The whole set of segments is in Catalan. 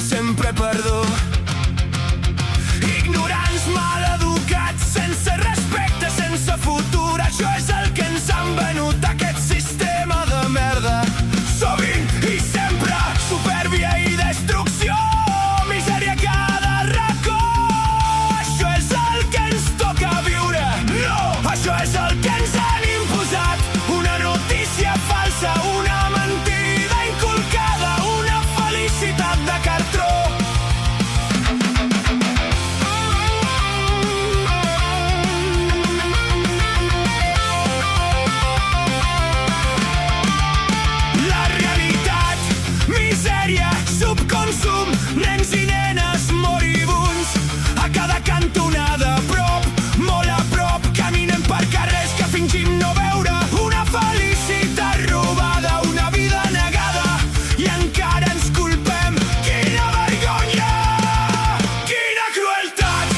buscant sempre perdó. Ignorants, maleducats, sense respecte, sense futur. Això és el que ens han venut, aquest sistema de merda. Sovint i sempre, supèrbia i destrucció, misèria a cada racó. Això és el que ens toca viure. No! Això és el que ens han imposat. Una notícia falsa, una mentida inculcada, una felicitat de cartró. La realitat, misèria, subconsum, nens i nenes moribuns a cada cantonada, a prop, molt a prop, caminem per carrers que fingim no veure. Una felicitat robada, una vida negada, i encara ens culpem. Quina vergonya! Quina crueltat!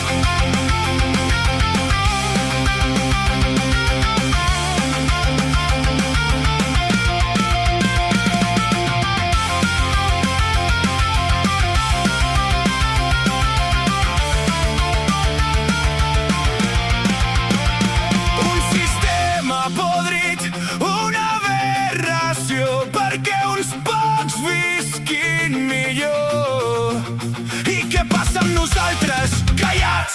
Un sistema podrit, una aberració, perquè uns pocs visquin millor. I què passa amb nosaltres, callats?